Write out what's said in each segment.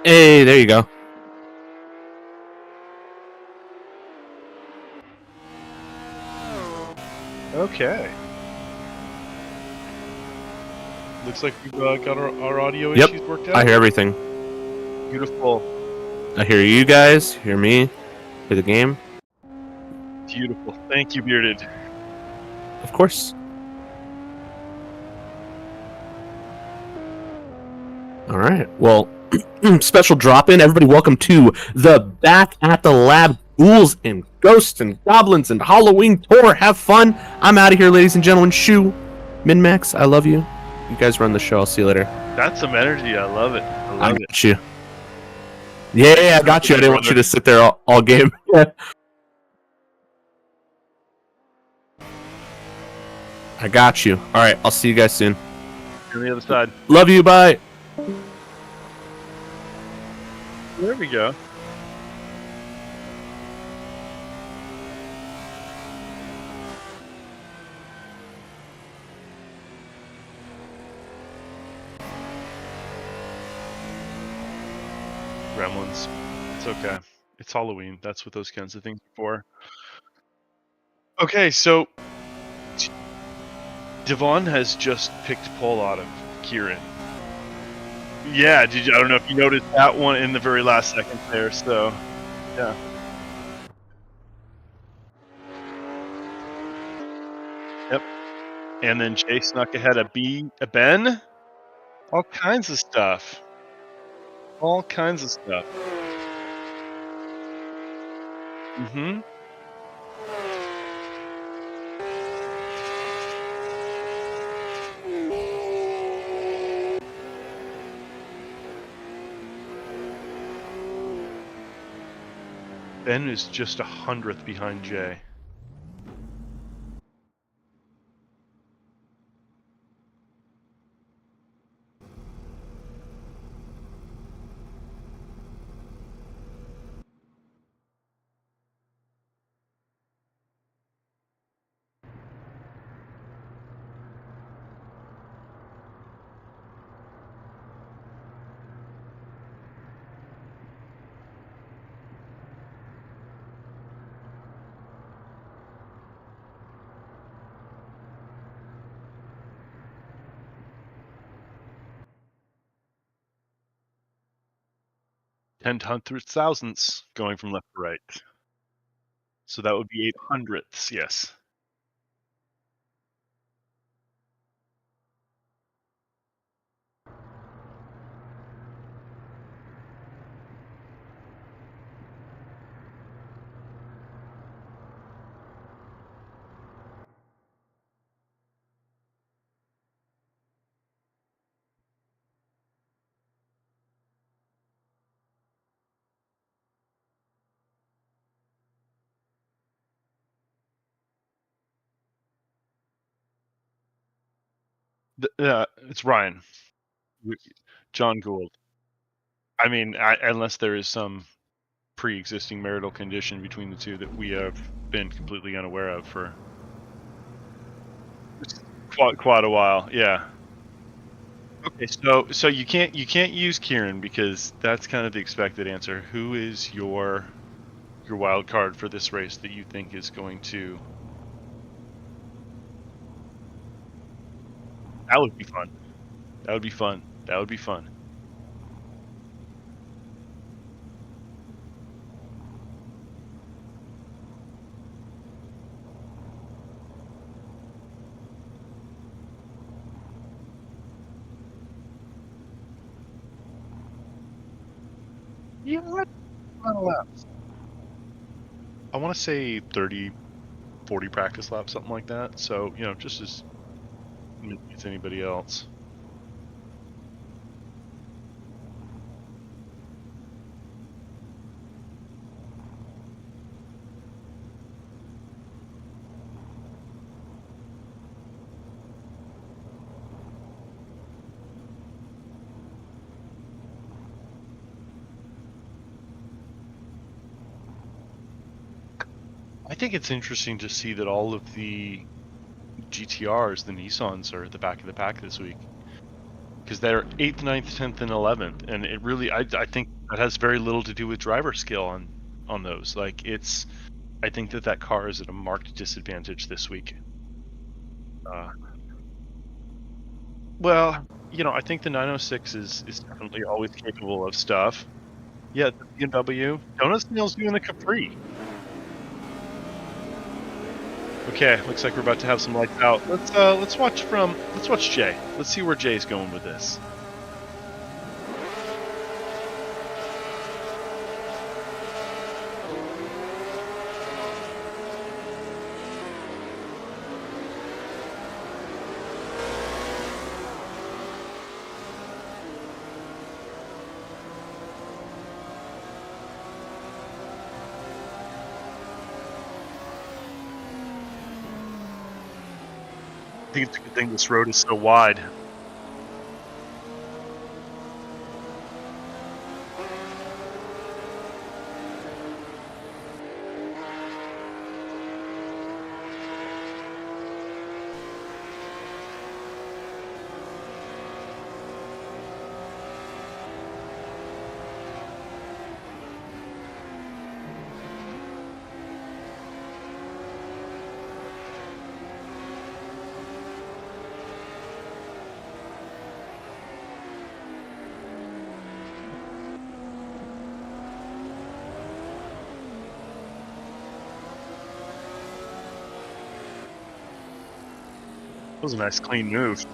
Hey, there you go. Okay. Looks like we've got our audio Yep, issues worked out. I hear everything. Beautiful. I hear you guys, hear me, hear the game. Beautiful. Thank you, Bearded. Of course. All right. Well, special drop in. Everybody, welcome to the Back at the Lab Ghouls and Ghosts and Goblins and Halloween tour. Have fun. I'm out of here, ladies and gentlemen. Shoo, Minmax, I love you. You guys run the show. I'll see you later. That's some energy. I love it. I love it. Got you. Yeah, I got you. I didn't want you to sit there all game. I got you. All right. I'll see you guys soon. On the other side. Love you. Bye. There we go. Gremlins. It's okay. It's Halloween. That's what those kinds of things are for. Okay, so Devon has just picked Paul out of Kieran. Yeah, I don't know if you noticed that one in the very last second there, so yeah. Yep. And then Jay snuck ahead of Ben. All kinds of stuff. All kinds of stuff. Mm-hmm. Ben is just 100th behind Jay. Hundredths, thousandths going from left to right. So that would be 800ths, yes. It's Ryan. John Gould. I mean, unless there is some pre-existing marital condition between the two that we have been completely unaware of for quite a while. Yeah. Okay, so you can't use Kieran because that's kind of the expected answer. Who is your wild card for this race that you think is going to? That would be fun. That would be fun. That would be fun. Yeah, laps. I want to say 30, 40 practice laps, something like that. So, just as as anybody else. I think it's interesting to see that all of the GTRs, the Nissans, are at the back of the pack this week. because they're 8th, 9th, 10th, and 11th, and it really, I think that has very little to do with driver skill on those. Like, I think that car is at a marked disadvantage this week. Well, I think the 906 is definitely always capable of stuff. Yeah, the BMW. Donut Snail's doing a Capri. Okay, looks like we're about to have some lights out. Let's watch Jay. Let's see where Jay's going with this. I think it's a good thing this road is so wide. That was a nice clean move.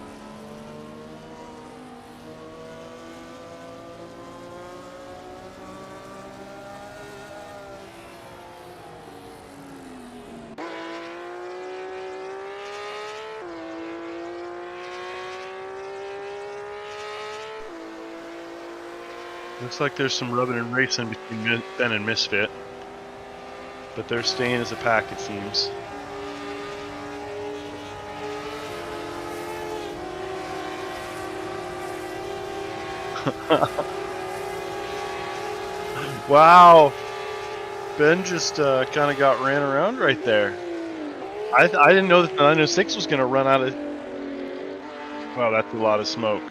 Looks like there's some rubbing and racing between Ben and Misfit, but they're staying as a pack, it seems. Wow, Ben just kind of got ran around right there. I didn't know that the 906 was going to run out of... Wow, that's a lot of smoke.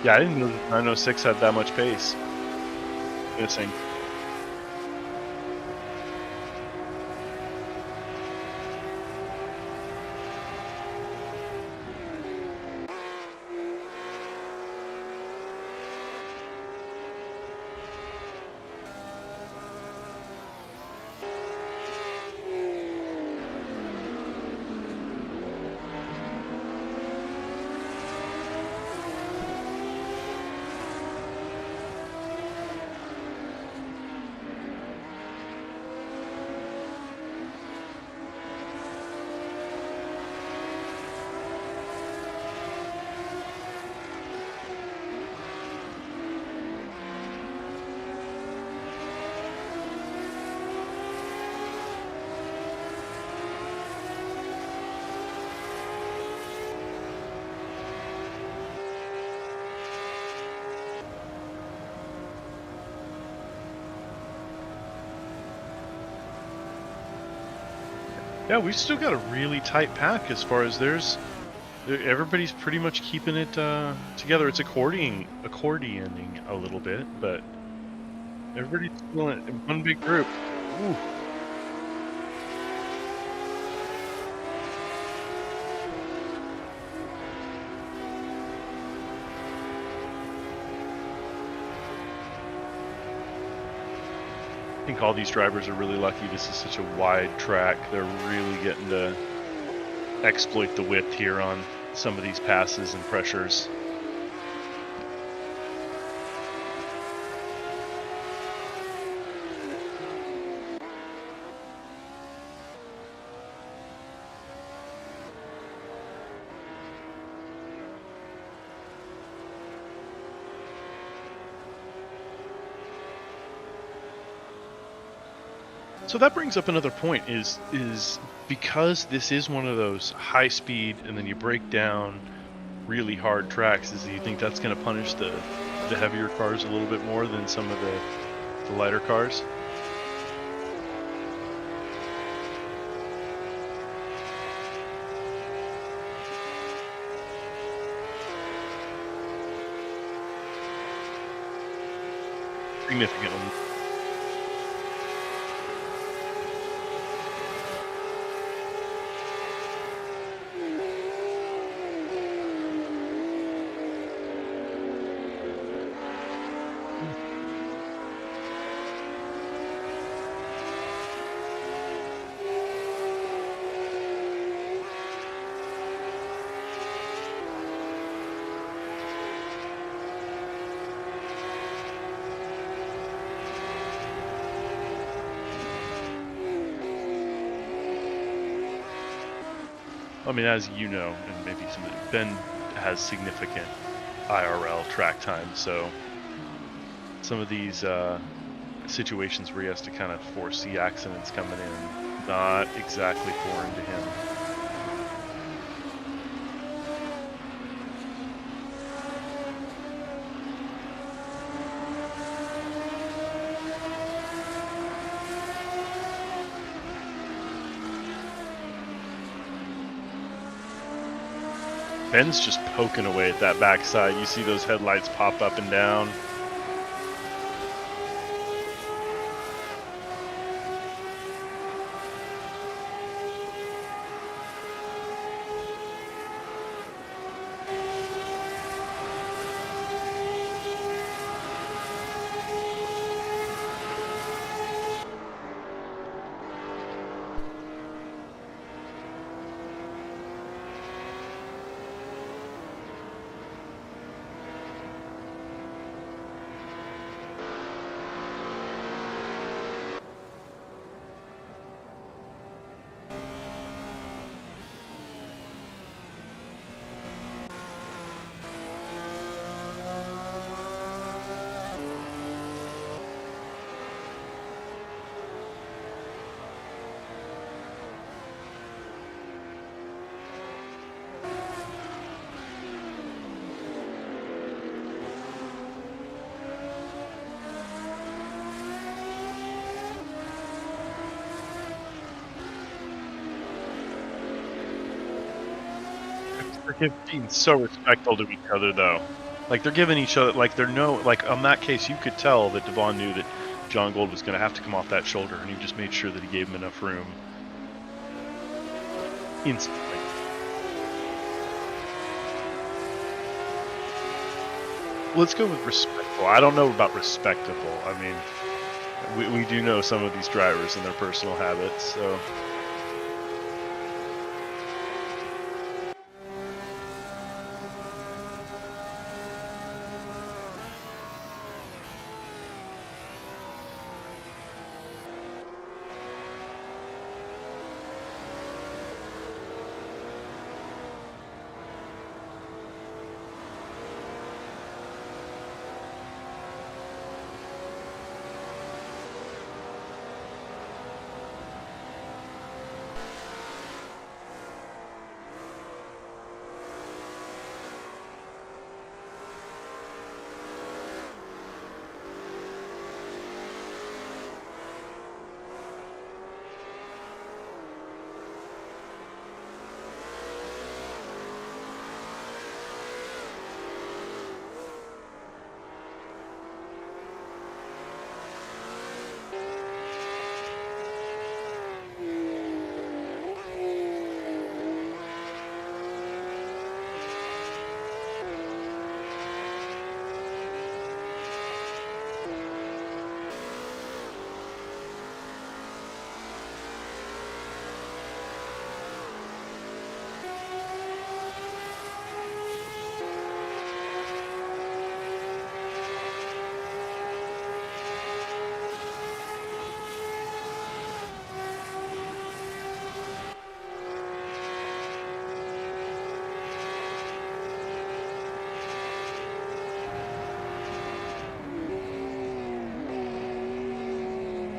Yeah, I didn't know that the 906 had that much pace. Missing. Yeah, we've still got a really tight pack as far as everybody's pretty much keeping it together. It's accordioning a little bit, but everybody's still in one big group. Ooh. I think all these drivers are really lucky this is such a wide track. They're really getting to exploit the width here on some of these passes and pressures. So that brings up another point, is because this is one of those high speed and then you break down really hard tracks, do you think that's going to punish the heavier cars a little bit more than some of the lighter cars? significantly. I mean, as you know, and maybe Ben has significant IRL track time, so some of these situations where he has to kind of foresee accidents coming in, not exactly foreign to him. Ben's just poking away at that backside. You see those headlights pop up and down. They're being so respectful to each other, though. Like, they're giving each other, like, like, on that case, you could tell that Devon knew that John Gold was going to have to come off that shoulder, and he just made sure that he gave him enough room. Instantly. Let's go with respectful. I don't know about respectable. I mean, we do know some of these drivers and their personal habits, so...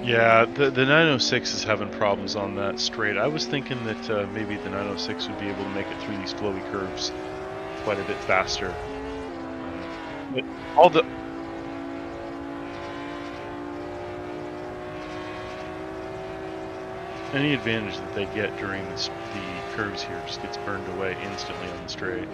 Yeah, the 906 is having problems on that straight. I was thinking that maybe the 906 would be able to make it through these flowy curves quite a bit faster. But all the... Any advantage that they get during the curves here just gets burned away instantly on the straight.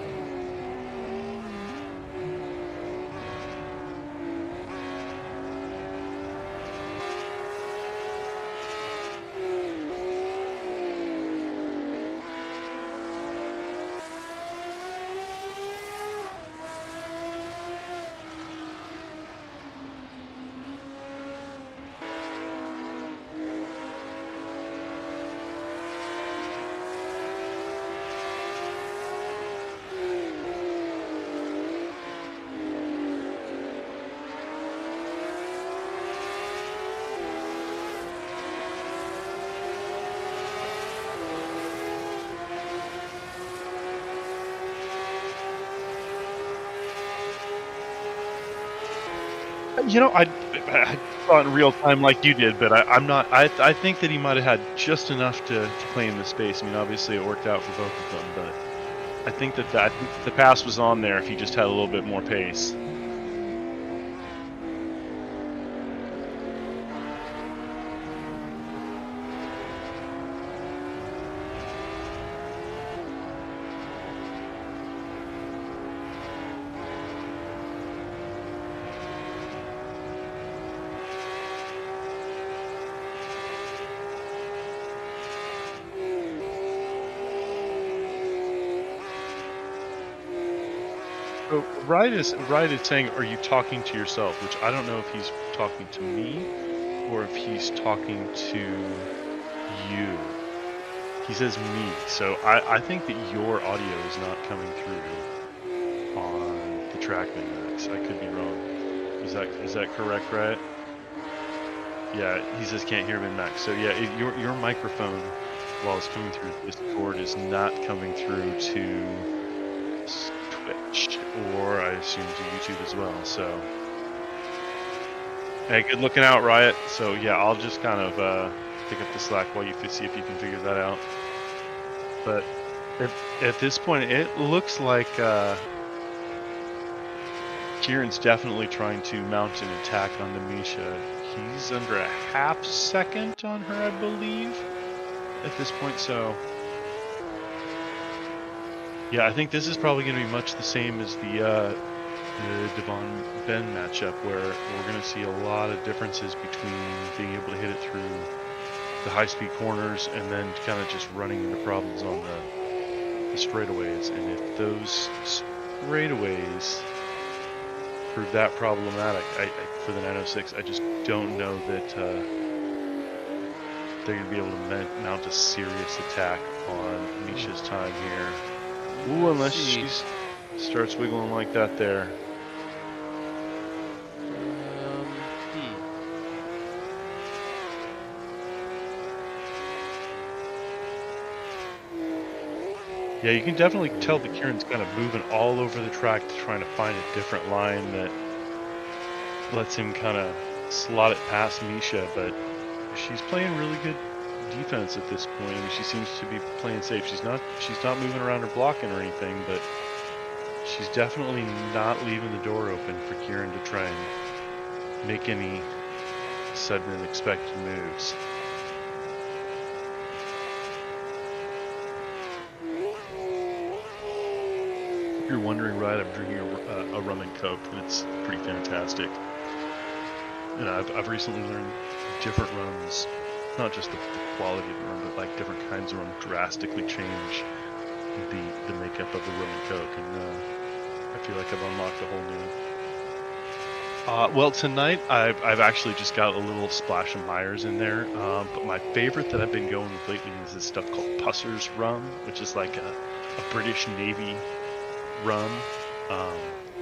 I saw it in real time like you did, but I'm not. I think that he might have had just enough to claim the space. I mean, obviously it worked out for both of them, but I think that the pass was on there if he just had a little bit more pace. So Ride is saying, "Are you talking to yourself?" Which I don't know if he's talking to me or if he's talking to you. He says me, so I think that your audio is not coming through on the track Minmax. I could be wrong. Is that correct, right? Yeah, he says can't hear Minmax. So yeah, your microphone, while it's coming through Discord, is not coming through to Twitch, or I assume to YouTube as well. So, hey, good looking out, Riot. So yeah, I'll just kind of pick up the slack while you see if you can figure that out. But at this point, it looks like Kieran's definitely trying to mount an attack on the Misha. He's under a half second on her, I believe, at this point. So yeah, I think this is probably going to be much the same as the Devon Ben matchup, where we're going to see a lot of differences between being able to hit it through the high-speed corners and then kind of just running into problems on the straightaways. And if those straightaways prove that problematic for the 906, I just don't know that they're going to be able to mount a serious attack on Misha's time here. Ooh, unless she starts wiggling like that there. Yeah, you can definitely tell that Kieran's kind of moving all over the track to trying to find a different line that lets him kind of slot it past Misha, but she's playing really good defense at this point. I mean, she seems to be playing safe. She's not moving around or blocking or anything, but she's definitely not leaving the door open for Kieran to try and make any sudden and unexpected moves. If you're wondering, right, I'm drinking a rum and coke, and it's pretty fantastic. And I've recently learned different rums, not just the quality of the rum, but like different kinds of rum drastically change the makeup of the rum and coke, and I feel like I've unlocked a whole new. Well, tonight I've actually just got a little splash of Myers in there, but my favorite that I've been going with lately is this stuff called Pusser's rum, which is like a British Navy rum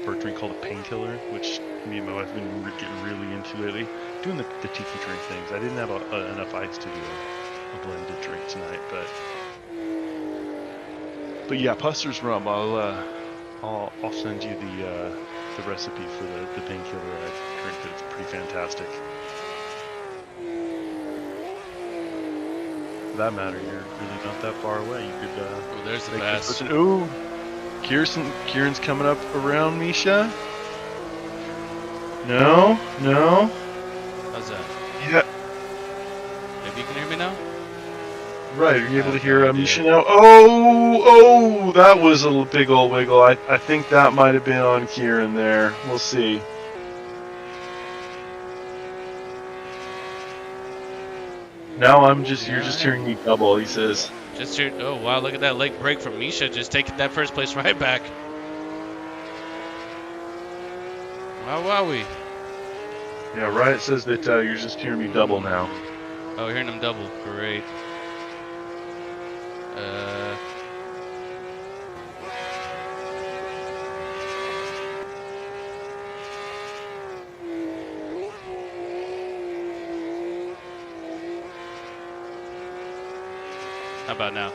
for a drink called a painkiller, which me and my wife have been getting really into lately. Doing the tiki drink things. I didn't have enough ice to do a blended drink tonight, but yeah, Pusser's rum. I'll send you the recipe for the painkiller I drink. It's pretty fantastic. For that matter, you're really not that far away. You could. Oh, there's the pass. Ooh. Kieran's coming up around Misha. No. How's that? Yeah. Maybe you can hear me now? Right, are you able to hear Misha now? Oh, that was a big old wiggle. I think that might have been on Kieran there. We'll see. Now you're just hearing me double, he says. Oh wow, look at that leg break from Misha, just taking that first place right back. Wow, wowie. Yeah, Riot says that you're just hearing me double now. Oh, hearing him double, great. How about now?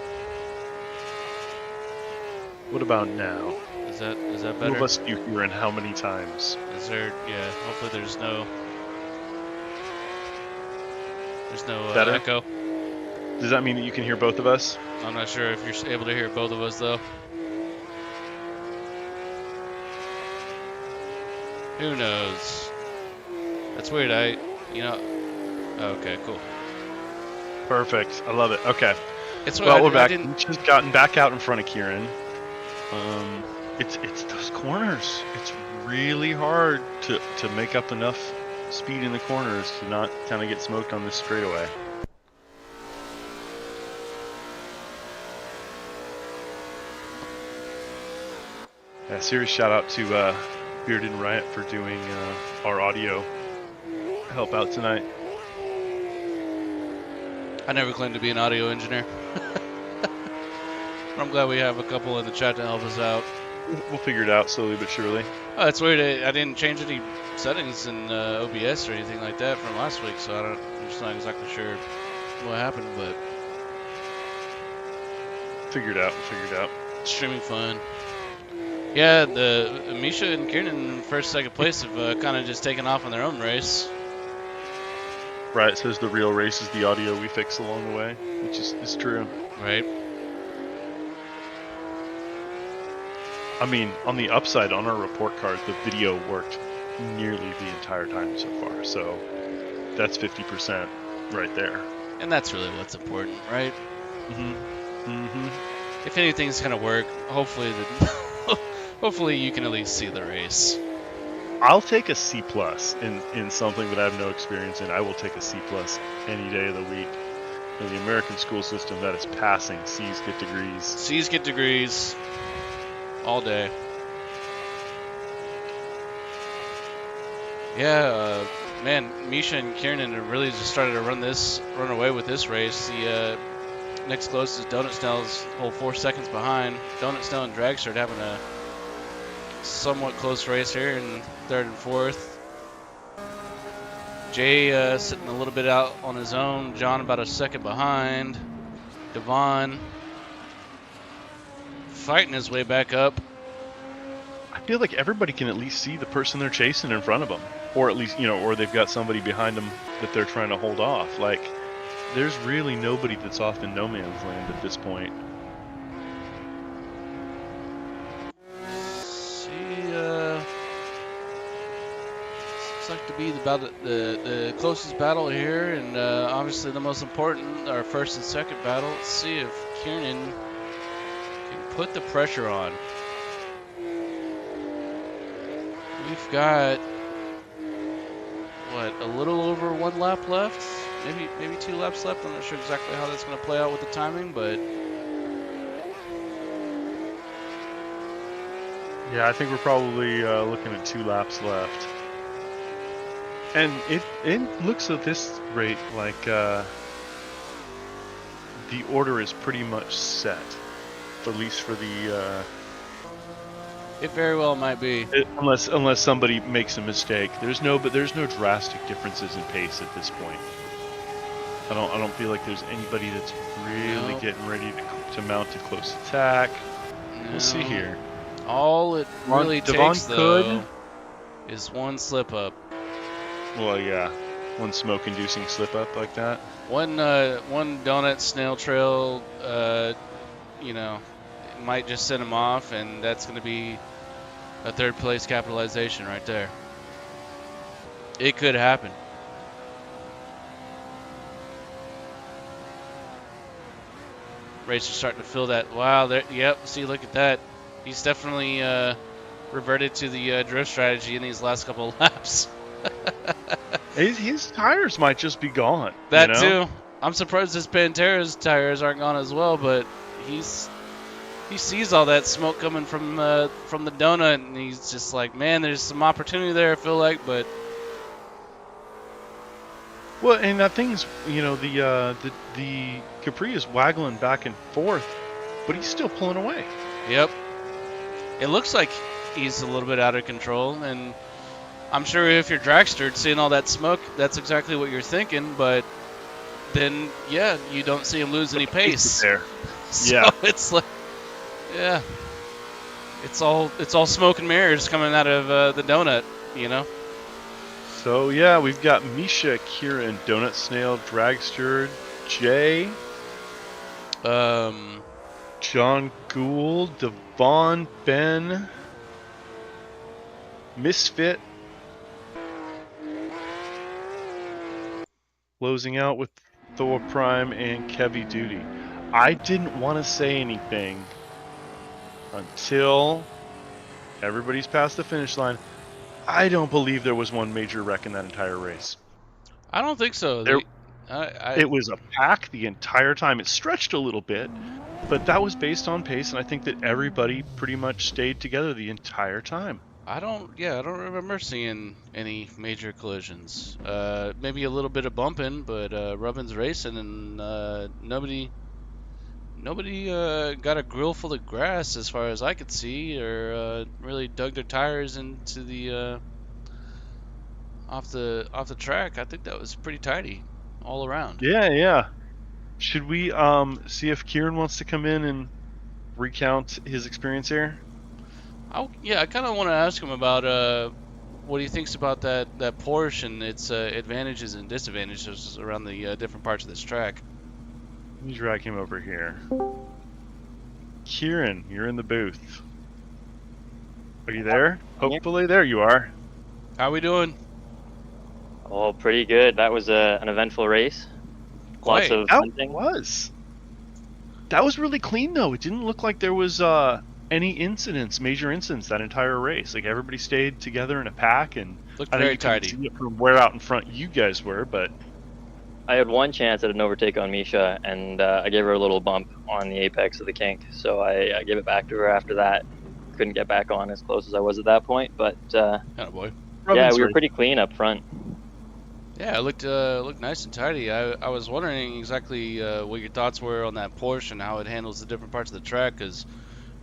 What about now? Is that Who better? of us do you hear and how many times? Is there? Yeah. Hopefully there's no Better? echo. Does that mean that you can hear both of us? I'm not sure if you're able to hear both of us though. Who knows? That's weird. Okay, cool. Perfect. I love it. Okay. It's Well, we're I back. didn't. We've just gotten back out in front of Kieran. It's those corners. It's really hard to make up enough speed in the corners to not kind of get smoked on this straightaway. Yeah, serious shout out to Bearded and Riot for doing our audio help out tonight. I never claimed to be an audio engineer. I'm glad we have a couple in the chat to help us out. We'll figure it out slowly but surely. Oh, it's weird. I didn't change any settings in OBS or anything like that from last week, so I'm just not exactly sure what happened, but Figure it out. streaming fun. Yeah, the Misha and Kieran in first, second place have kind of just taken off on their own race. Right, it says the real race is the audio we fix along the way, which is true. Right. I mean, on the upside, on our report card, the video worked nearly the entire time so far, so that's 50% right there. And that's really what's important, right? Mm-hmm. If anything's gonna work, hopefully hopefully you can at least see the race. I'll take a C+ in something that I have no experience in. I will take a C+ any day of the week. In the American school system, that is passing. C's get degrees. C's get degrees all day. Yeah, man, Misha and Kieran have really just started to run away with this race. The next closest Donut Snell's whole 4 seconds behind. Donut Snell and Dragster having a somewhat close race here in third and fourth. Jay sitting a little bit out on his own. John about a second behind. Devon fighting his way back up. I feel like everybody can at least see the person they're chasing in front of them, or at least, or they've got somebody behind them that they're trying to hold off. Like, there's really nobody that's off in no man's land at this point. Looks like to be the closest battle here, and obviously the most important, our first and second battle. Let's see if Kieran can put the pressure on. We've got what, a little over 1 lap left, maybe 2 laps left. I'm not sure exactly how that's going to play out with the timing, but Yeah, I think we're probably looking at 2 laps left. And it looks at this rate like the order is pretty much set, at least for the. it very well might be. Unless somebody makes a mistake, there's no drastic differences in pace at this point. I don't feel like there's anybody that's really getting ready to mount a close attack. No. We'll see here. All it really Devon takes though is one slip up. Well, yeah, one smoke-inducing slip up like that. One donut snail trail, might just send him off, and that's going to be a third place capitalization right there. It could happen. Racer's starting to feel that. Wow, there. Yep. See, look at that. He's definitely reverted to the drift strategy in these last couple of laps. His tires might just be gone. That too. I'm surprised his Pantera's tires aren't gone as well, but he sees all that smoke coming from the donut, and he's just like, man, there's some opportunity there, I feel like, but. Well, and that thing's, the Capri is waggling back and forth, but he's still pulling away. Yep. It looks like he's a little bit out of control, and I'm sure if you're Dragster seeing all that smoke, that's exactly what you're thinking, but then, you don't see him lose any pace. There. So Yeah. it's like, yeah. It's all smoke and mirrors coming out of the donut, you know. So yeah, we've got Misha, Kieran, Donut Snail, Dragster, Jay, John Gould, Devon, Ben, Misfit, closing out with Thor Prime and Kevy Duty. I didn't want to say anything until everybody's past the finish line. I don't believe there was one major wreck in that entire race. I don't think so. There, I it was a pack the entire time. It stretched a little bit, but that was based on pace, and I think that everybody pretty much stayed together the entire time. I don't remember seeing any major collisions. Maybe a little bit of bumping, but rubbing's racing, and nobody got a grill full of grass as far as I could see, or really dug their tires into the off the track. I think that was pretty tidy all around. Yeah. Should we see if Kieran wants to come in and recount his experience here? I kind of want to ask him about what he thinks about that Porsche and its advantages and disadvantages around the different parts of this track. Let me drag him over here. Kieran, you're in the booth. Are you there? Hopefully, there you are. How we doing? Oh, pretty good. That was an eventful race. Lots of hunting. That was really clean, though. It didn't look like there was any major incidents that entire race. Like, everybody stayed together in a pack, and Looked I very think you tidy. can see it from where out in front you guys were, but I had one chance at an overtake on Misha, and I gave her a little bump on the apex of the kink. So I gave it back to her after that. Couldn't get back on as close as I was at that point, but Attaboy. yeah, we were pretty clean up front. Yeah, it looked nice and tidy. I was wondering exactly what your thoughts were on that Porsche and how it handles the different parts of the track, because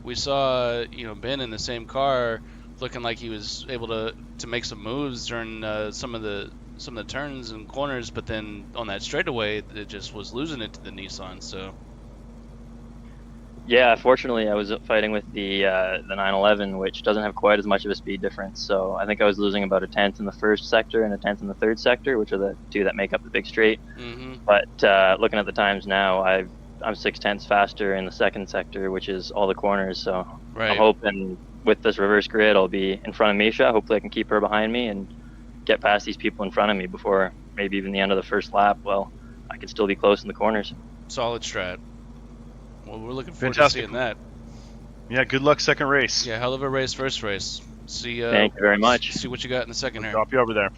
we saw Ben in the same car looking like he was able to make some moves during some of the turns and corners, but then on that straightaway it just was losing it to the Nissan. So Yeah, fortunately I was fighting with the 911, which doesn't have quite as much of a speed difference. So I think I was losing about a tenth in the first sector and a tenth in the third sector, which are the two that make up the big straight. But looking at the times now, I'm 0.6 faster in the second sector, which is all the corners. So right. I'm hoping with this reverse grid I'll be in front of Misha. Hopefully I can keep her behind me and get past these people in front of me before maybe even the end of the first lap. Well, I can still be close in the corners. Solid strat. Well, we're looking forward Fantastic. to seeing that. Yeah, good luck second race. Yeah, hell of a race first race. See. Thank you very much. See what you got in the second here. Drop you over there.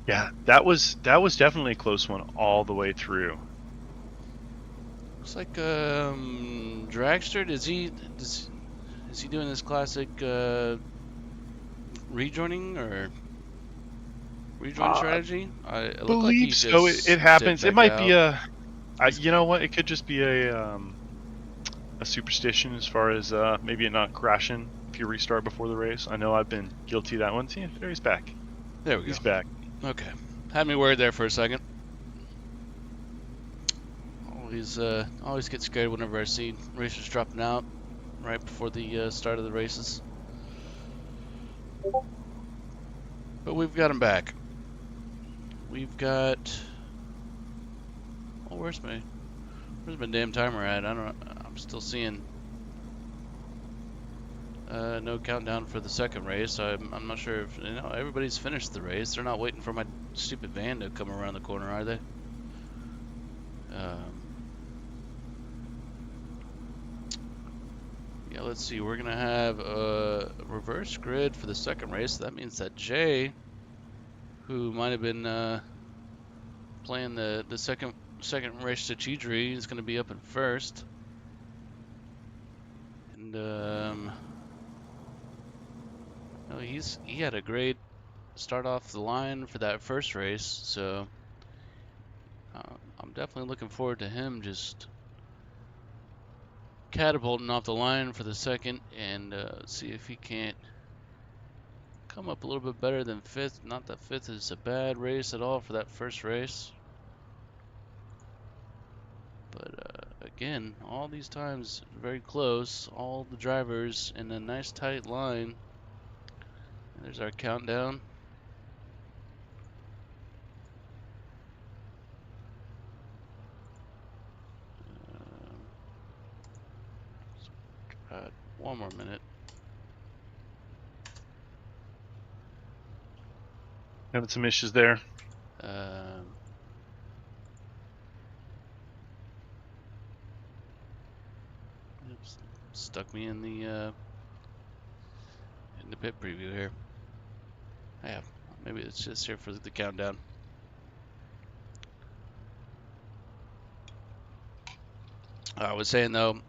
Yeah, that was definitely a close one all the way through. Looks like Dragster. Is he doing this classic rejoining or rejoin strategy? It looked like he Believe so. just It happens. dipped It might back be out. you know what? It could just be a superstition as far as maybe it not crashing if you restart before the race. I know I've been guilty of that one. See, there he's back. There we go. He's back. Okay, had me worried there for a second. Always get scared whenever I see racers dropping out right before the start of the races. But we've got him back. We've got. Oh, where's my damn timer at? I'm still seeing no countdown for the second race. I'm not sure if everybody's finished the race. They're not waiting for my stupid van to come around the corner, are they? Yeah, let's see. We're gonna have a reverse grid for the second race. That means that Jay, who might have been playing the second race strategy, is gonna be up in first. And no, he had a great start off the line for that first race, so I'm definitely looking forward to him just catapulting off the line for the second and see if he can't come up a little bit better than fifth. Not that fifth is a bad race at all for that first race, but again, all these times very close. All the drivers in a nice tight line. There's our countdown. One more minute. Having some issues there. Oops, stuck me in the pit preview here. Yeah, maybe it's just here for the countdown. I was saying though,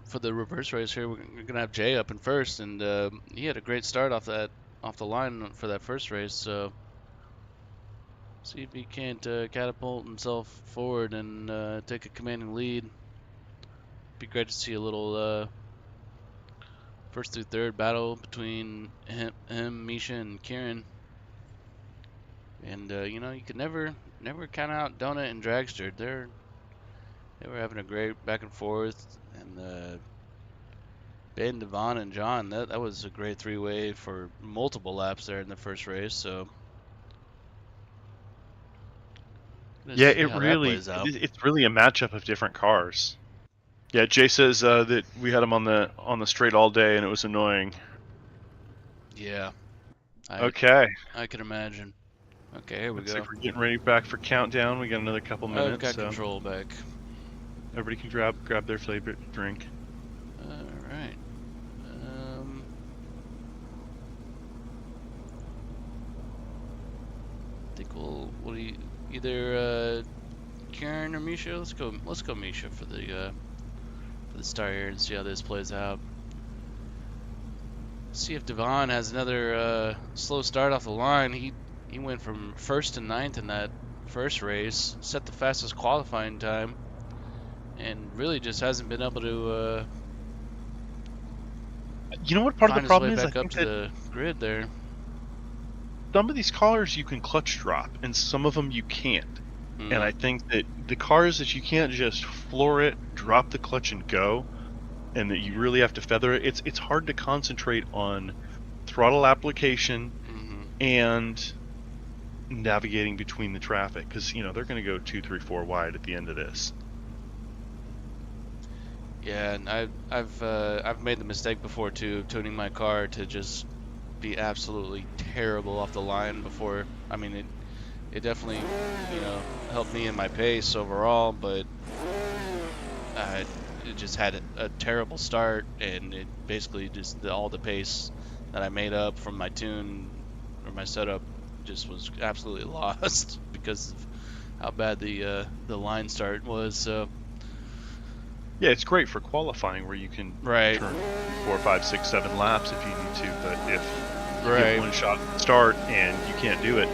for the reverse race here, we're gonna have Jay up in first, and he had a great start off the line for that first race. So see if he can't catapult himself forward and take a commanding lead. Be great to see a little first through third battle between him, Misha, and Kieran. And you know, you could never count out Donut and Dragster. They were having a great back and forth, and Ben, Devon, and John, that was a great three-way for multiple laps there in the first race. So Yeah, it's really a matchup of different cars. Yeah, Jay says that we had him on the straight all day and it was annoying. Yeah. Okay. I can imagine. Okay, here we go. Looks like we're getting ready back for countdown. We got another couple minutes. I've got control back. Everybody can grab their favorite drink. All right. I think we'll either Karen or Misha. Let's go Misha for the start here and see how this plays out. See if Devon has another slow start off the line. He went from 1st to 9th in that first race, set the fastest qualifying time, and really just hasn't been able to. You know what part of the problem is? Back up to the grid there. Some of these cars you can clutch drop, and some of them you can't. And I think that the cars that you can't just floor it, drop the clutch, and go, and that you really have to feather it, it's hard to concentrate on throttle application and navigating between the traffic, because you know they're going to go 2, 3, 4 wide at the end of this. Yeah, and I've made the mistake before too, of tuning my car to just be absolutely terrible off the line before. I mean, it definitely, you know, helped me in my pace overall, but it just had a terrible start, and it basically just all the pace that I made up from my tune or my setup just was absolutely lost because of how bad the line start was. So yeah, it's great for qualifying where you can turn 4, 5, 6, 7 laps if you need to, but if you get one shot start and you can't do it.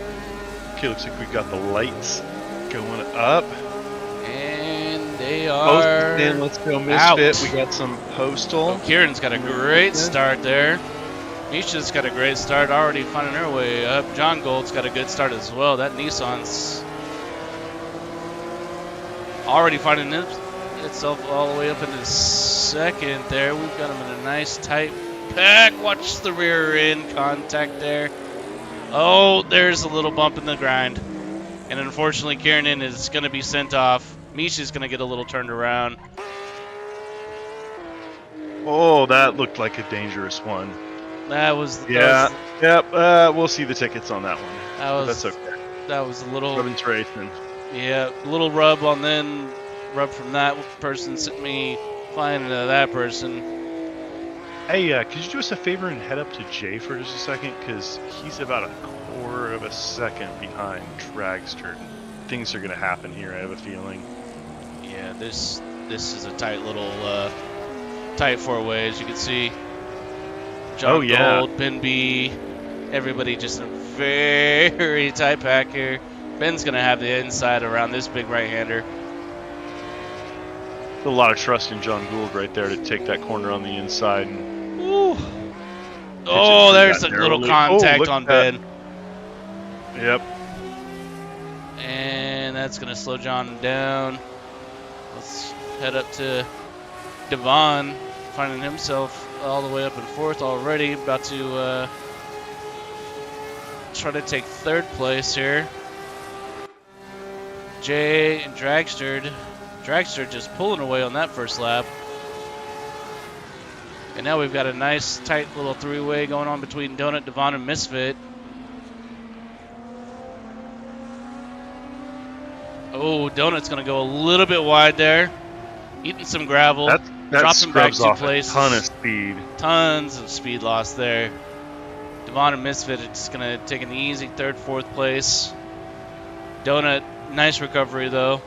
Okay, looks like we've got the lights going up. And they are in. Let's go Misfit. Out. We got some Postal. Oh, Kieran's got a great start there. Misha's got a great start, already finding her way up. John Gold's got a good start as well. That Nissan's already finding itself all the way up into second there. We've got him in a nice tight pack. Watch the rear end contact there. Oh, there's a little bump in the grind. And unfortunately, Kieran is going to be sent off. Misha's going to get a little turned around. Oh, that looked like a dangerous one. We'll see the tickets on that one. That's okay. That was a little... Rubbing's racing. Yeah, a little rub on then. Rub from that person sent me flying into that person. Hey, could you do us a favor and head up to Jay for just a second? Because he's about a quarter of a second behind Dragster. Things are going to happen here, I have a feeling. Yeah, this is a tight little, tight four-way, as you can see. John Gold, Ben B, everybody just in a very tight pack here. Ben's going to have the inside around this big right-hander. A lot of trust in John Gould right there to take that corner on the inside. Oh, there's a little contact on Ben. Yep. And that's going to slow John down. head up to Devon, finding himself all the way up in 4th already, about to try to take 3rd place here. Jay and Dragster just pulling away on that first lap. And now we've got a nice tight little 3-way going on between Donut, Devon, and Misfit. Oh, Donut's going to go a little bit wide there. Eating some gravel. That dropping back scrubs 2 off places. a ton of speed. Tons of speed loss there. Devon and Misfit are just going to take an easy 3rd, 4th place. Donut, nice recovery though.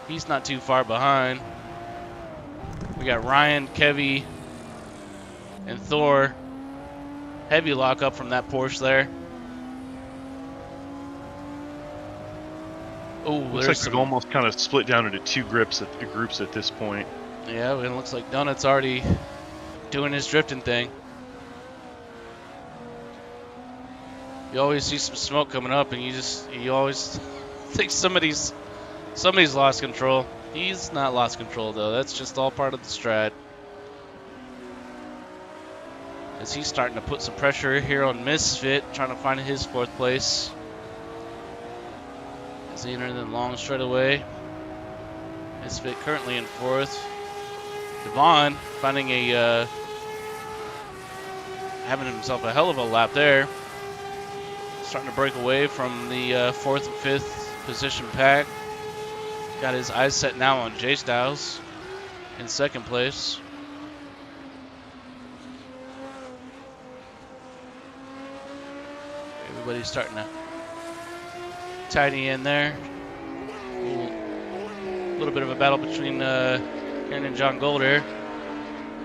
He's not too far behind. We got Ryan, Kevy, and Thor. Heavy lock up from that Porsche there. Oh, Looks like they've almost kind of split down into 2 groups at this point. Yeah, it looks like Donut's already doing his drifting thing. You always see some smoke coming up, and you always think somebody's lost control. He's not lost control though. That's just all part of the strat. As he's starting to put some pressure here on Misfit, trying to find his 4th place. As he enters the long straightaway. Misfit currently in 4th. Devon finding having himself a hell of a lap there. Starting to break away from the 4th and 5th position pack. Got his eyes set now on Jaystylez in 2nd place. Everybody's starting to tidy in there. A little bit of a battle between Kieran and John Golder.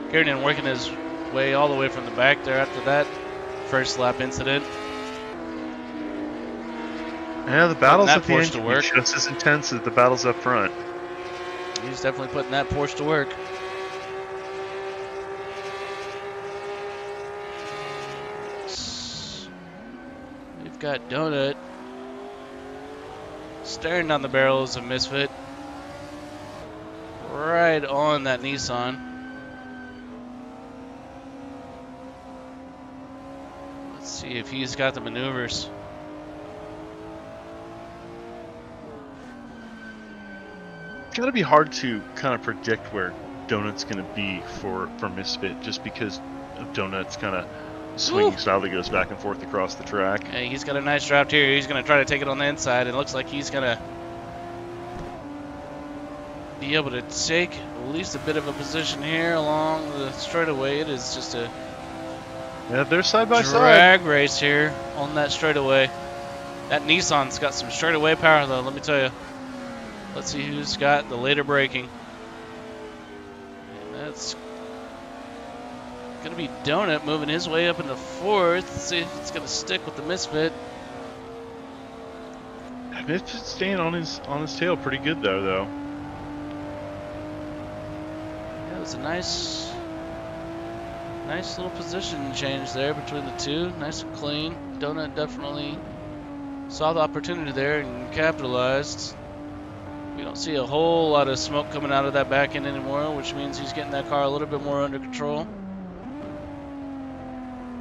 Kieran working his way all the way from the back there after that first lap incident. Yeah, the battles that at the Porsche end to can work. be just as intense as the battles up front. He's definitely putting that Porsche to work. We've got Donut staring down the barrels of Misfit. Right on that Nissan. Let's see if he's got the maneuvers. It's got to be hard to kind of predict where Donut's going to be for Misfit, just because of Donut's kind of swinging style that goes back and forth across the track. Hey, he's got a nice draft here. He's going to try to take it on the inside. It looks like he's going to be able to take at least a bit of a position here along the straightaway. It is just a Yeah, they're side by side. drag race here on that straightaway. That Nissan's got some straightaway power though, let me tell you. Let's see who's got the later braking. And that's going to be Donut moving his way up into 4th. Let's see if it's going to stick with the Misfit. Misfit's staying on his tail pretty good though. Yeah, it was a nice little position change there between the two. Nice and clean. Donut definitely saw the opportunity there and capitalized. We don't see a whole lot of smoke coming out of that back end anymore, which means he's getting that car a little bit more under control.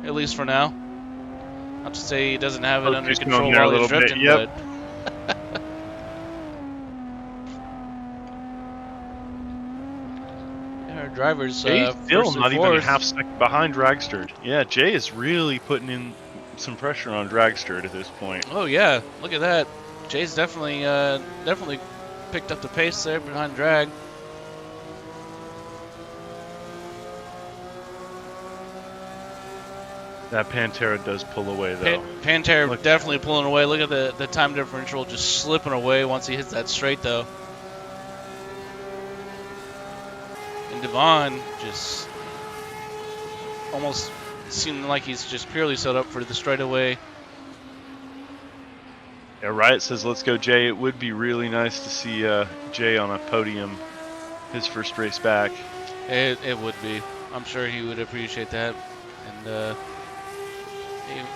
At least for now. Not to say he doesn't have it under Just control going there a while he's little bit, drifting, yep. but our drivers Jay's still first and not even a fourth. half second behind Dragster. Yeah, Jay is really putting in some pressure on Dragster at this point. Oh yeah, look at that. Jay's definitely picked up the pace there behind Drag. That Pantera does pull away though. Pantera definitely pulling away. Look at the time differential just slipping away once he hits that straight though. And Devon just almost seeming like he's just purely set up for the straightaway. Yeah, Riot says, let's go, Jay. It would be really nice to see Jay on a podium his first race back. It would be. I'm sure he would appreciate that. And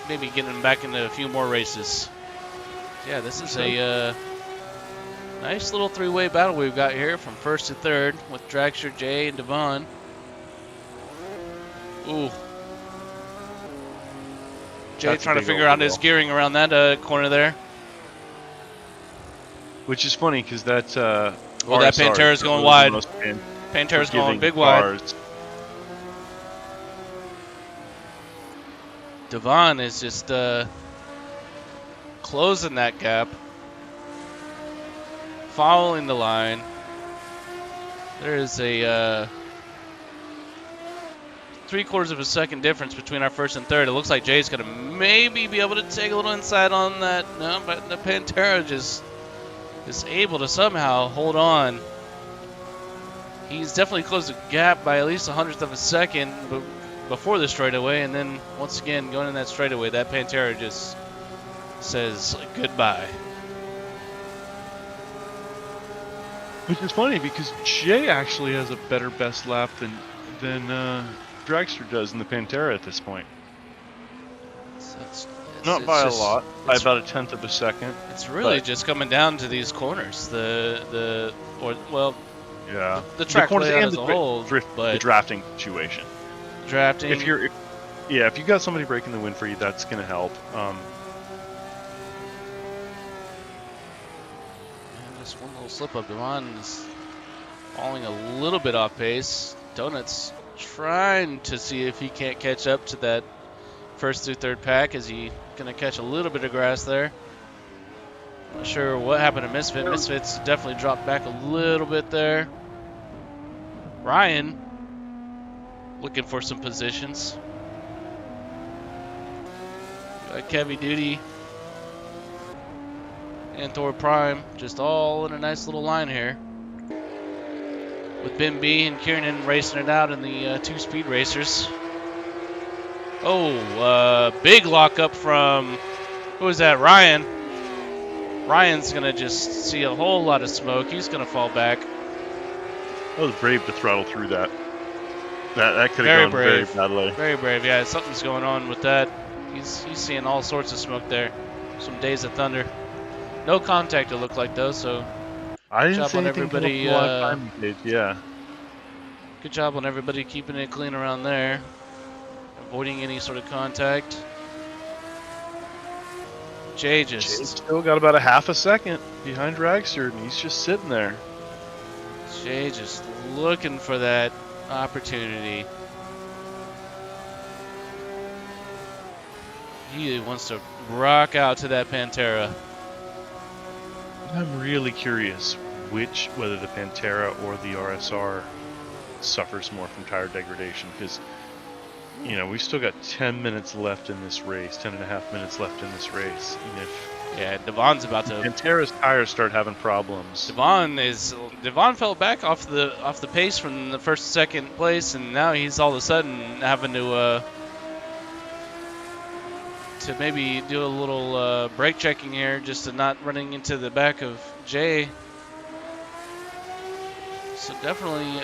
maybe getting him back into a few more races. Yeah, this is a Nice little three-way battle we've got here from first to third with Dragster, Jay, and Devon. Ooh. Jay That's a trying to big figure out his overwheel. gearing around that corner there. Which is funny because that Well, that RSR Pantera's is going really wide. the most Pantera's going forgiving big wide. cars. Devon is just closing that gap, following the line. There is a 3/4 of a second difference between our first and third. It looks like Jay's gonna maybe be able to take a little inside on that. No, but the Pantera just is able to somehow hold on. He's definitely closed the gap by at least 100th of a second before the straightaway, and then once again going in that straightaway, that Pantera just says goodbye. Which is funny because Jay actually has a better best lap than Dragster does in the Pantera at this point. Not by a lot, by about a 1/10 of a second. It's really but just coming down to these corners. The track corners layout and as a whole, the but drafting situation. drafting. If you got somebody breaking the wind for you, that's going to help. And just one little slip up. Devon is falling a little bit off pace. Donut's trying to see if he can't catch up to that first through third pack. Is he going to catch a little bit of grass there? Not sure what happened to Misfit. Misfit's definitely dropped back a little bit there. Ryan looking for some positions. Got Kevy Duty and Thor Prime just all in a nice little line here. With Ben B and Kieran racing it out in the two speed racers. Oh, big lockup from, who is that, Ryan? Ryan's going to just see a whole lot of smoke. He's going to fall back. That was brave to throttle through that. That could have gone very badly. Very brave, yeah. Something's going on with that. He's seeing all sorts of smoke there. Some Days of Thunder. No contact it looked like, though, so I didn't job see on anything everybody, come up the live time page, yeah. good job on everybody keeping it clean around there. Avoiding any sort of contact. Jay Jay's still got about a half a second behind Dragster, and he's just sitting there. Jay just looking for that opportunity. He wants to rock out to that Pantera. I'm really curious whether the Pantera or the RSR suffers more from tire degradation, because we've still got 10 minutes left in this race, 10.5 minutes left in this race. And if Devon's about to. Pantera's tires start having problems. Devon fell back off the pace from the first to second place, and now he's all of a sudden having to maybe do a little brake checking here, just to not running into the back of Jay. So definitely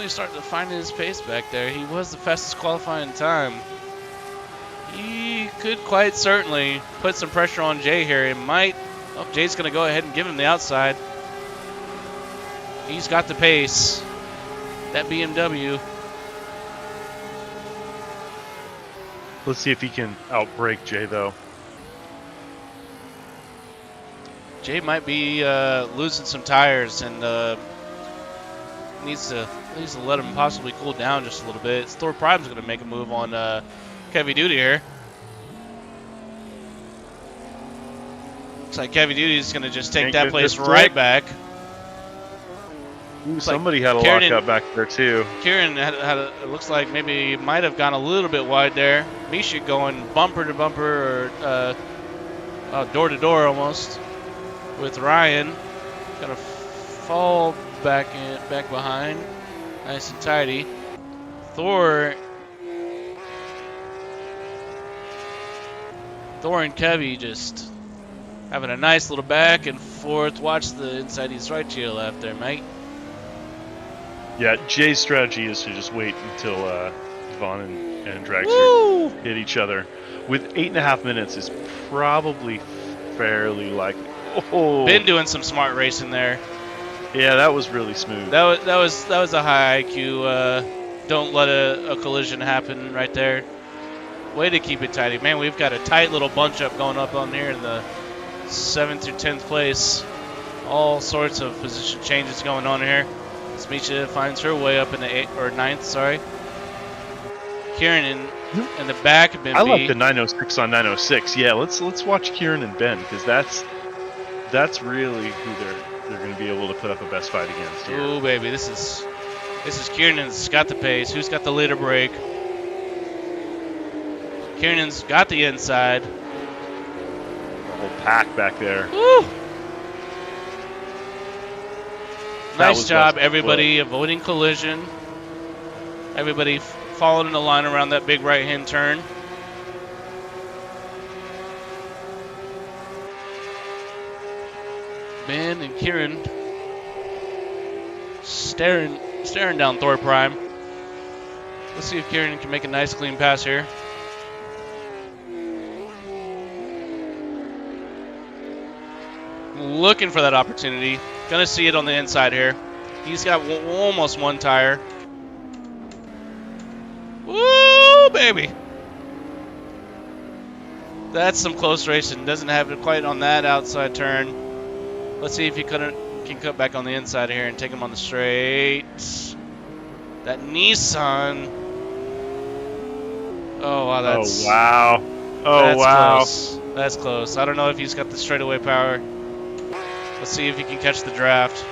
starting to find his pace back there. He was the fastest qualifying time. He could quite certainly put some pressure on Jay here. It might. Oh, Jay's going to go ahead and give him the outside. He's got the pace. That BMW. Let's see if he can outbrake Jay, though. Jay might be losing some tires and needs to let him possibly cool down just a little bit. Thor Prime's going to make a move on Kevy Duty here. Looks like Kevy Duty is going to just take that place right back. Ooh, somebody had a lockup back there too. Kieran it looks like maybe might have gone a little bit wide there. Misha going bumper to bumper or door to door almost with Ryan. Gonna fall back behind, nice and tidy. Thor and Kevy just having a nice little back and forth. Watch the inside east right to your left there, mate. Yeah, Jay's strategy is to just wait until Devon and Dragster hit each other. With 8.5 minutes is probably fairly likely. Oh, Been doing some smart racing there. yeah, that was really smooth. That was a high IQ. Don't let a collision happen right there. Way to keep it tidy, man. We've got a tight little bunch up going up on here in the 7th through 10th place. All sorts of position changes going on here. Misha finds her way up in the 8th or 9th. Sorry. Kieran in the back of Ben. I like the 906 on 906. Yeah, let's watch Kieran and Ben because that's really who they're going to be able to put up a best fight against. Ooh, baby, this is Kieran's got the pace. Who's got the leader brake? Kieran's got the inside. The whole pack back there. Woo! Nice job, West everybody, avoiding collision. Everybody following the line around that big right-hand turn. Ben and Kieran staring down Thor Prime. Let's see if Kieran can make a nice clean pass here. Looking for that opportunity. Gonna see it on the inside here. He's got almost one tire. Woo, baby. That's some close racing. Doesn't have it quite on that outside turn. Let's see if he can cut back on the inside here and take him on the straight. That Nissan. Oh, wow. That's, oh, wow. Oh, that's wow. Close. That's close. I don't know if he's got the straightaway power. Let's see if he can catch the draft.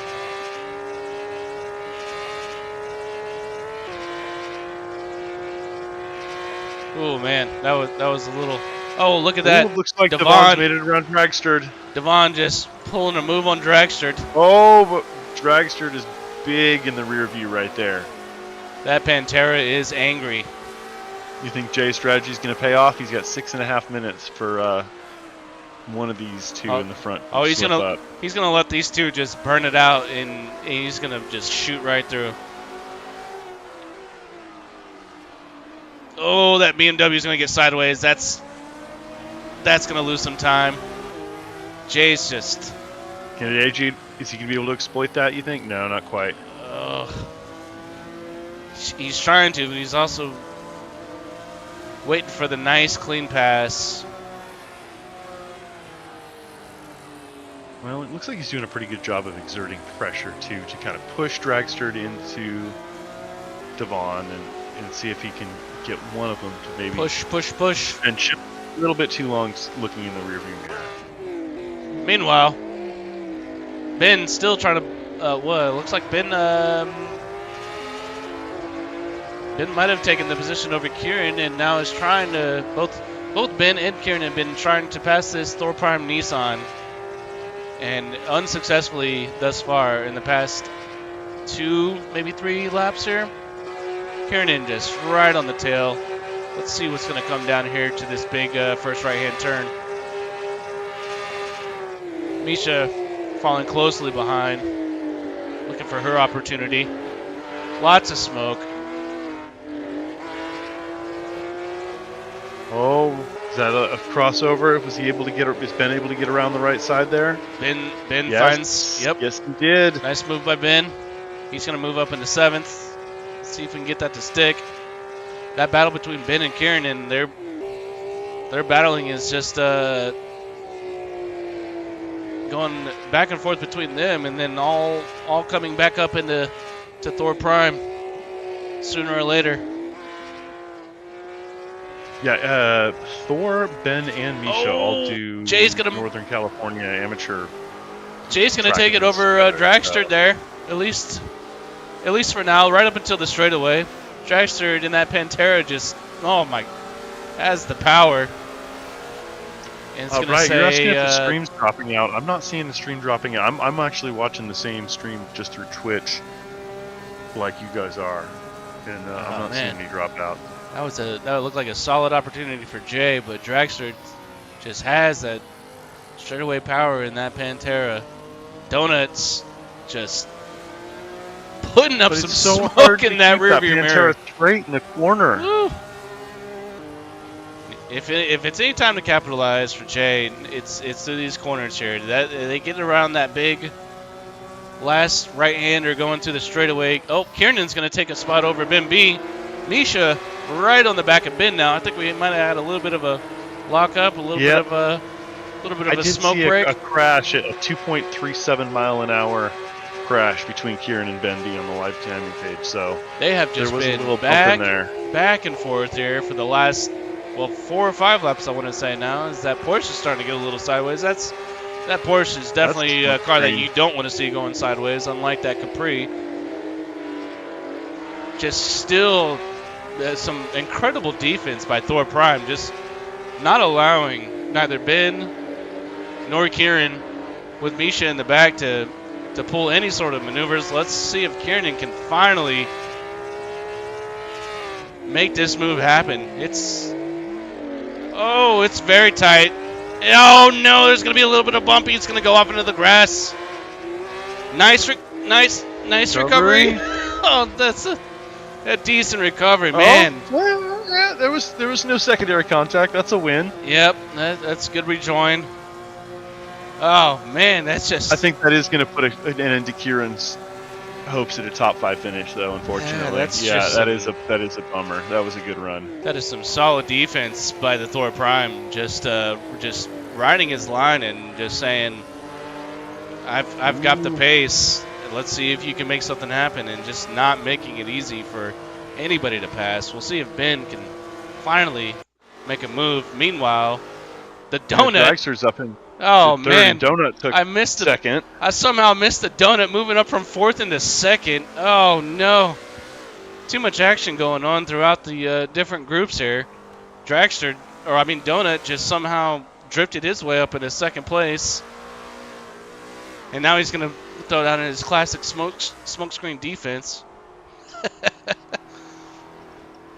Oh man, that was a little. Oh, look at that! Ooh, looks like Devon Devon's made it around Dragster. Devon just pulling a move on Dragster. Oh, but Dragster is big in the rear view right there. That Pantera is angry. You think Jay's strategy is going to pay off? He's got 6.5 minutes for one of these two in the front. Oh, he's gonna let these two just burn it out, and he's gonna just shoot right through. Oh, that BMW is gonna get sideways. That's gonna lose some time. Jay's just. Is he gonna be able to exploit that? You think? No, not quite. He's trying to, but he's also waiting for the nice clean pass. Well, it looks like he's doing a pretty good job of exerting pressure too to kind of push Dragster into Devon and see if he can get one of them to maybe push and chip a little bit too long looking in the rearview mirror. Meanwhile, Ben still trying to. Looks like Ben might have taken the position over Kieran, and now is trying to both Ben and Kieran have been trying to pass this Thor Prime Nissan, and unsuccessfully thus far in the past 2, maybe 3 laps here. Kieran just right on the tail. Let's see what's going to come down here to this big first right-hand turn. Misha following closely behind, looking for her opportunity. Lots of smoke. Oh, is that a crossover? Is Ben able to get around the right side there? Ben yes. finds. Yep. Yes, he did. Nice move by Ben. He's going to move up into 7th. See if we can get that to stick. That battle between Ben and Kieran, and their battling is just going back and forth between them, and then all coming back up into Thor Prime sooner or later. Yeah, Thor, Ben, and Misha all do Jay's gonna, Northern California amateur. Jay's going to take it over Dragster there, at least for now, right up until the straightaway. Dragster in that Pantera just, has the power. And it's Right, say, you're asking if the stream's dropping out. I'm not seeing the stream dropping out. I'm actually watching the same stream just through Twitch, like you guys are, and I'm not seeing any drop out. That would look like a solid opportunity for Jay, but Dragster just has that straightaway power in that Pantera. Donuts just putting up some smoke in that rearview mirror. Straight in the corner. Woo. if it's any time to capitalize for Jay, it's through these corners here. That they get around that big last right-hander going to the straightaway. Oh, Kiernan's going to take a spot over Ben B. Misha right on the back of Ben now. I think we might have had a little bit of a lock-up, a little bit of a smoke break. A crash at a 2.37 mile an hour crash between Kieran and Ben B on the live timing page. So they have just been back and forth here for the last 4 or 5 laps. I want to say now is that Porsche is starting to get a little sideways. That Porsche is definitely a car that you don't want to see going sideways, unlike that Capri. Just still some incredible defense by Thor Prime, just not allowing neither Ben nor Kieran with Misha in the back to pull any sort of maneuvers. Let's see if Kieran can finally make this move happen. It's very tight. Oh no, there's gonna be a little bit of bumpy. It's gonna go off into the grass. Nice recovery. Oh, that's a decent recovery, man. Well, yeah, there was no secondary contact. That's a win. Yep, that's good rejoin. Oh man, that's just. I think that is gonna put an end to Kieran's hopes at a top 5 finish, though. Unfortunately, that is a bummer. That was a good run. That is some solid defense by the Thor Prime. Just riding his line and just saying, I've got the pace. Let's see if you can make something happen, and just not making it easy for anybody to pass. We'll see if Ben can finally make a move. Meanwhile, the donut. Dragster's up in. Oh third, man, donut took I missed the second. I somehow missed the donut moving up from 4th into 2nd. Oh no, too much action going on throughout the different groups here. Donut just somehow drifted his way up into 2nd place, and now he's gonna throw down his classic smoke screen defense.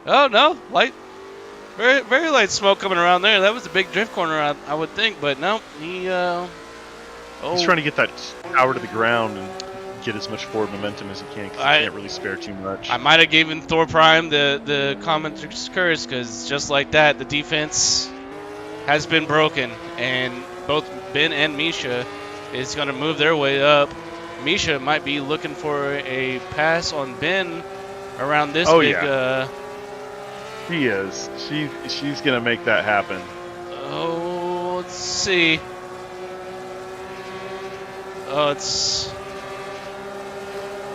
Oh no, very, very light smoke coming around there. That was a big drift corner, I would think, but no, He's trying to get that power to the ground and get as much forward momentum as he can, because he can't really spare too much. I might have given Thor Prime the commenter's curse, because just like that, the defense has been broken, and both Ben and Misha is going to move their way up. Misha might be looking for a pass on Ben around this big. Yeah. She is. She's gonna make that happen. Oh, let's see.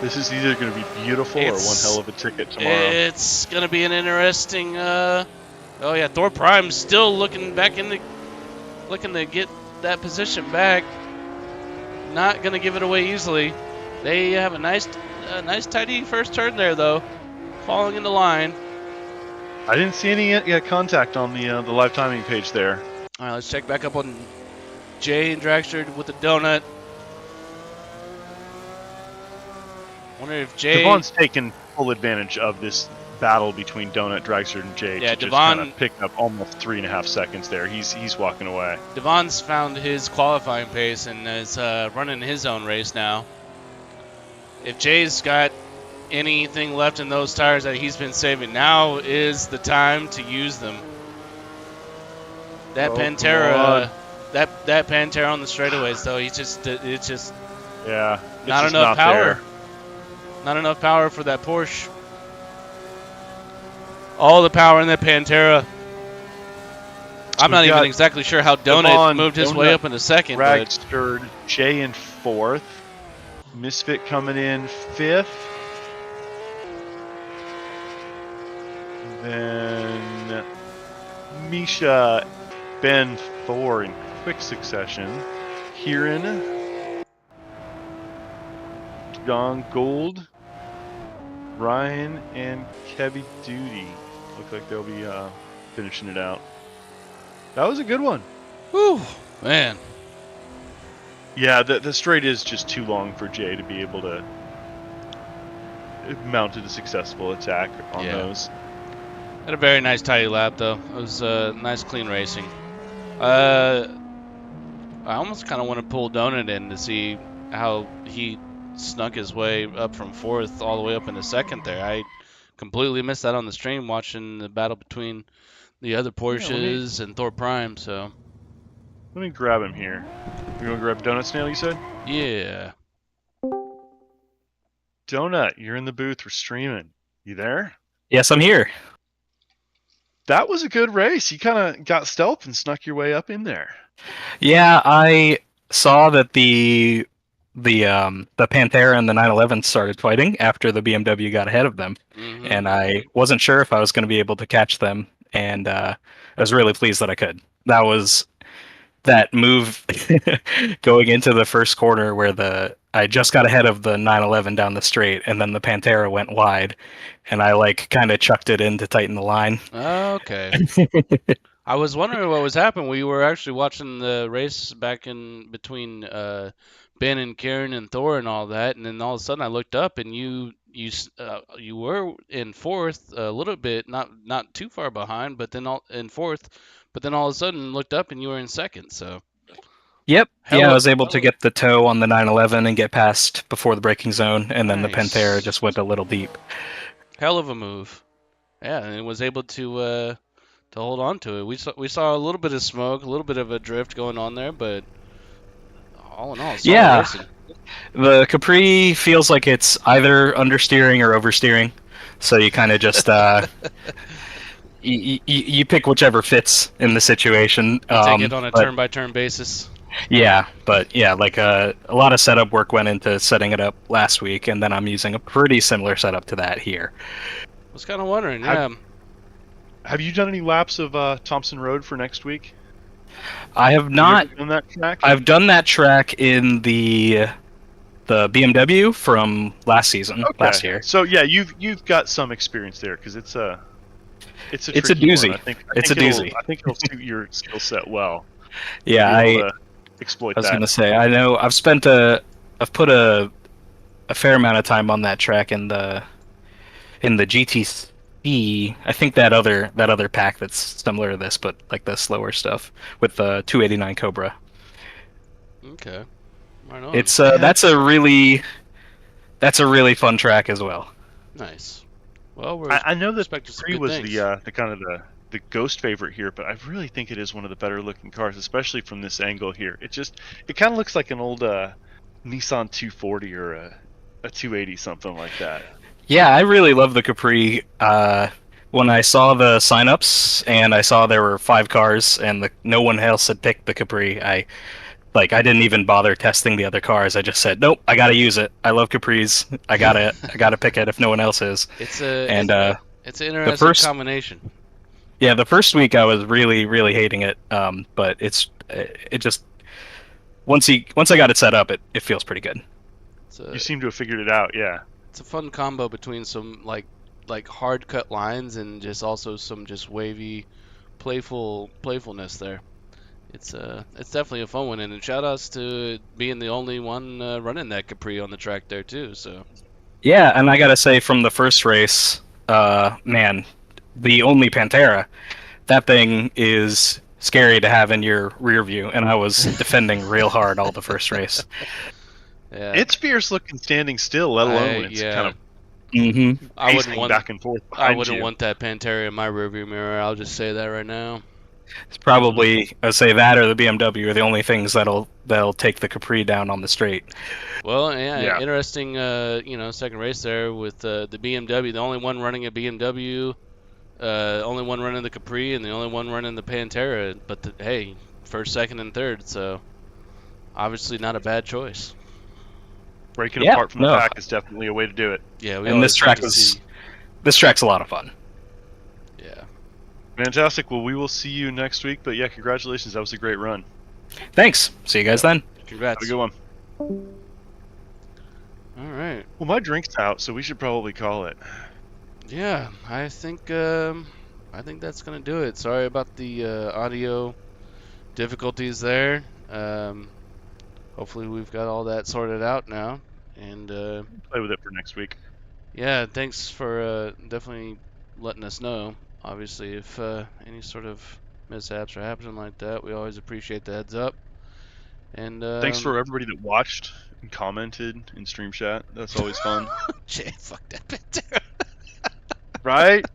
This is either gonna be beautiful or one hell of a ticket tomorrow. It's gonna be an interesting. Thor Prime's still looking to get that position back. Not gonna give it away easily. They have a nice tidy first turn there though, falling into line. I didn't see any contact on the live timing page there. All right, let's check back up on Jay and Dragster with the donut. Wonder if Jay. Devon's taken full advantage of this battle between Donut, Dragster, and Jay. Yeah, to just kind of pick up almost 3.5 seconds there. He's walking away. Devon's found his qualifying pace and is running his own race now. If Jay's got anything left in those tires that he's been saving, now is the time to use them. That Pantera, that Pantera on the straightaways though, it's just not enough power. There. Not enough power for that Porsche. All the power in that Pantera. I'm not even exactly sure how Donut moved his way up into 2nd. Dragster, Jay in 4th. Misfit coming in 5th. Then Misha, Ben, Thor in quick succession. Kieran, Don Gold, Ryan, and Kevy Duty. Look like they'll be finishing it out. That was a good one. Whew, man. Yeah, the straight is just too long for Jay to be able to mount a successful attack on those. Had a very nice tidy lap though. It was nice clean racing. I almost kind of want to pull Donut in to see how he snuck his way up from 4th all the way up into 2nd there. I completely missed that on the stream watching the battle between the other Yeah, Porsches and Thor Prime. So let me grab him here. You want to grab Donut Snail, you said? yeah. Donut, you're in the booth. We're streaming. You there? Yes, I'm here. That was a good race. You kind of got stealth and snuck your way up in there. Yeah, I saw that the Pantera and the 911 started fighting after the BMW got ahead of them, and I wasn't sure if I was going to be able to catch them, and I was really pleased that I could. That was that move going into the first corner where I just got ahead of the 911 down the straight, and then the Pantera went wide, and I like kind of chucked it in to tighten the line. Okay. I was wondering what was happening. We were actually watching the race back in between Ben and Karen and Thor and all that, and then all of a sudden I looked up and you were in fourth a little bit, not too far behind, but then in fourth, but then all of a sudden looked up and you were in second. So Yep. Hell Yeah, I of- was able to get the toe on the 911 and get past before the braking zone, and then the Nice. Pantera just went a little deep. hell of a move. Yeah, and it was able to hold on to it. We saw a little bit of smoke, a little bit of a drift going on there, but all in all, solid Yeah. racing. The Capri feels like it's either understeering or oversteering, so you kind of just you pick whichever fits in the situation. Take it on a but- turn-by-turn basis. Yeah, but yeah, like a lot of setup work went into setting it up last week, and then I'm using a pretty similar setup to that here. I was kind of wondering, yeah. Have you done any laps of Thompson Road for next week? I have not. You ever done that track? I've done that track in the BMW from last season, last year. So yeah, you've got some experience there because it's a It's a tricky one. doozy. I think It's a doozy. I think it'll suit your skill set well. Yeah, You'll be able to exploit I was that. gonna say, I know I've put a fair amount of time on that track in the GTC. I think that other pack that's similar to this, but like the slower stuff with the 289 Cobra. Okay. Right on. It's that's a really fun track as well. Nice. Well, we're I know that expecting some Capri good was things. the kind of the ghost favorite here, but I really think it is one of the better looking cars, especially from this angle here. It kind of looks like an old Nissan 240 or a 280, something like that. Yeah, I really love the Capri. When I saw the signups and I saw there were 5 cars and no one else had picked the Capri, I didn't even bother testing the other cars. I just said, nope, I gotta use it. I love Capris. I gotta pick it if no one else is. It's And it's an interesting first- combination. yeah, the first week I was really hating it, but it just once I got it set up, it feels pretty good. You seem to have figured it out, yeah. It's a fun combo between some like hard cut lines and just also some just wavy, playfulness there. It's definitely a fun one, and shout outs to being the only one running that Capri on the track there too. So Yeah, and I gotta say, from the first race, man, the only Pantera, that thing is scary to have in your rear view, and I was defending real hard all the first race. yeah, It's fierce looking standing still, let alone when it's yeah. kind of Mm-hmm. I wouldn't pacing want back and forth I behind wouldn't you. want that Pantera in my rearview mirror. I'll just say that right now. It's probably, I'd say that or the BMW are the only things that'll take the Capri down on the straight. Well, yeah, Yeah. interesting. Second race there with the BMW, the only one running a BMW, only one running the Capri, and the only one running the Pantera. But hey, first, second, and third, so obviously not a bad choice. Breaking Yeah, apart from the no. pack is definitely a way to do it. Yeah, we And always this track like to was- see- This track's a lot of fun. Yeah. Fantastic. Well, we will see you next week. But yeah, congratulations. That was a great run. Thanks. See you guys then. Congrats. Have a good one. All right. Well, my drink's out, so we should probably call it. Yeah, I think that's gonna do it. Sorry about the audio difficulties there. Hopefully we've got all that sorted out now. And Play with it for next week. yeah, thanks for definitely letting us know. Obviously, if any sort of mishaps are happening like that, we always appreciate the heads up. And Thanks for everybody that watched and commented in stream chat. That's always fun. Jay, fuck that Pantera. Right?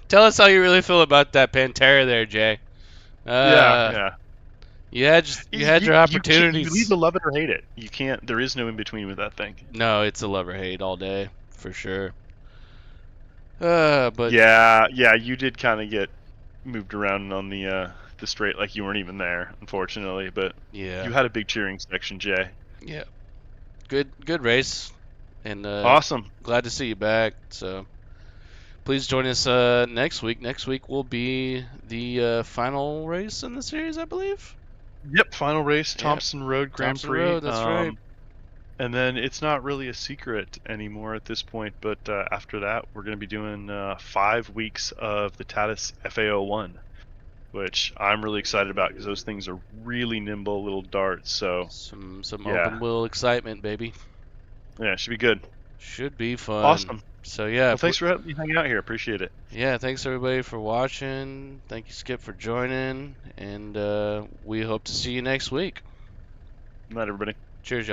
Tell us how you really feel about that Pantera there, Jay. Yeah. You had your You opportunities. either love it or hate it. You can't. There is no in between with that thing. No, it's a love or hate all day for sure. But Yeah. You did kind of get moved around on the straight, like you weren't even there, unfortunately. But yeah, you had a big cheering section, Jay. yeah, good race, and Awesome. glad to see you back. So please join us next week. Next week will be the final race in the series, I believe. Yep. Final race, Yep. Thompson Road Grand Thompson Prix. Road, that's right. And then it's not really a secret anymore at this point, but after that, we're going to be doing 5 weeks of the Tatis FA01, which I'm really excited about because those things are really nimble little darts. So Some yeah. open wheel excitement, baby. Yeah, it should be good. Should be fun. Awesome. So yeah. Well, thanks for letting me hang out here. Appreciate it. Yeah, thanks everybody for watching. Thank you, Skip, for joining, and we hope to see you next week. Good night, everybody. Cheers, y'all.